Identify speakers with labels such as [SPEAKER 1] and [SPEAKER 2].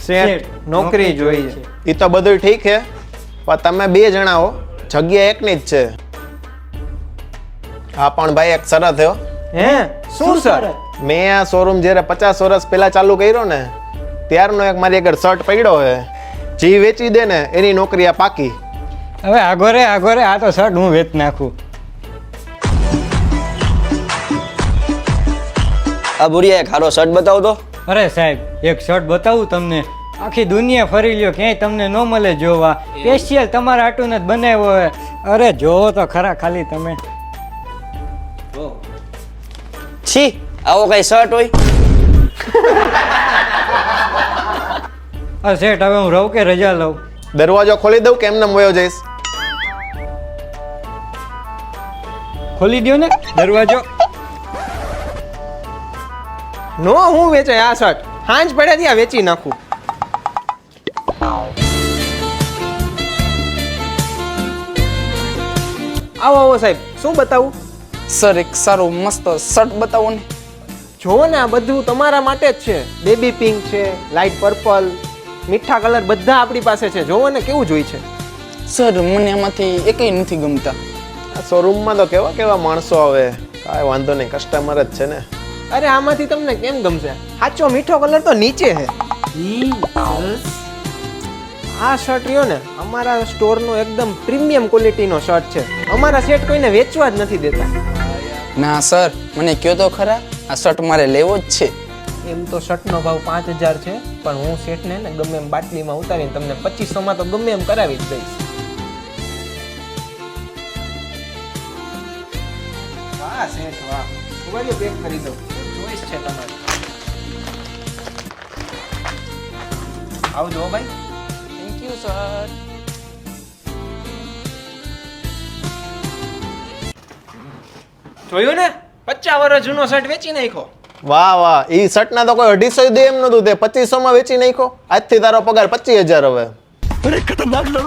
[SPEAKER 1] Set નોકરી જોઈએ.
[SPEAKER 2] એ તો બધું ઠીક છે, પણ તમે બે જણા હો, જગ્યા એકની જ છે. હા પણ ભાઈ એક શરત હો.
[SPEAKER 1] હે શું સર?
[SPEAKER 2] મેં આ શોરૂમ જ્યારે 50 વર્ષ પહેલા ચાલુ કર્યો ને ત્યારનો એક મારી આગળ શર્ટ પડ્યો છે. જે વેચી દે ને એની નોકરી આ પાકી.
[SPEAKER 3] હવે આગોરે આ તો શર્ટ હું વેચ નાખું.
[SPEAKER 4] આ બુરિયા એક સારો શર્ટ બતાવો તો.
[SPEAKER 3] અરે સાહેબ એક શર્ટ બતાવું તમને, આખી દુનિયા ફરી લ્યો, ક્યાંય તમને ન મળે જોવા. સ્પેશિયલ તમારા હાટું જ બનાવ્યો હોય. અરે જોવો તો ખરા ખાલી તમે.
[SPEAKER 4] છી, આવો કઈ શર્ટ હોય?
[SPEAKER 3] આ શેઠ હવે હું રહું કે રજા લઉં?
[SPEAKER 2] દરવાજો ખોલી દઉં કે એમને વયો જઈશ?
[SPEAKER 3] ખોલી દ્યો ને દરવાજો.
[SPEAKER 1] નો હું વેચાય આ શર્ટ, હાંજ પડે ત્યાં વેચી નાખું. આવો આવો સાહેબ, શું બતાવું?
[SPEAKER 5] સર એક સારો મસ્ત શર્ટ બતાવો ને.
[SPEAKER 1] જોવો ને આ બધું તમારા માટે જ છે. બેબી પિંક છે, લાઇટ પર્પલ, મીઠા કલર બધા આપણી પાસે છે. જોવો ને કેવું જોઈ છે.
[SPEAKER 5] સર મને એમાંથી એકય નથી ગમતા.
[SPEAKER 2] આ શોરૂમમાં તો કેવા કેવા માણસો આવે. કાંઈ વાંધો નહીં, કસ્ટમર જ છે ને.
[SPEAKER 1] અરે આમાંથી તમને કેમ ગમશે? સાચો મીઠો કલર તો નીચે છે. આ શર્ટ રહ્યો ને અમારા સ્ટોરનો એકદમ પ્રીમિયમ ક્વોલિટીનો શર્ટ છે. અમારા સેટ કોઈને વેચવા જ નથી દેતા.
[SPEAKER 5] ના સર મને કયો તો ખરા, આ શર્ટ મારે લેવો જ છે.
[SPEAKER 1] એમ તો શર્ટનો ભાવ 5000 છે, પણ હું સેટને ને ગમે એમ બાટલીમાં ઉતારીને તમને 2500માં તો ગમે એમ કરાવી જ દઈશ. વાહ સેટ વાહ, ઉભારીઓ પેક કરી દઉં. ચોઈસ છે તમારી. આવજો ભાઈ.
[SPEAKER 5] Thank you sir.
[SPEAKER 1] જોયું ને 50 વર્ષ જૂનો શર્ટ વેચી નાખ્યો.
[SPEAKER 2] વાહ વાહ, ઈ શર્ટના તો કોઈ 250 દે એમ નતું, તે 2500માં વેચી નાખ્યો. આજથી તારો પગાર 25000 હવે.
[SPEAKER 6] અરે ખતરનાક લોગ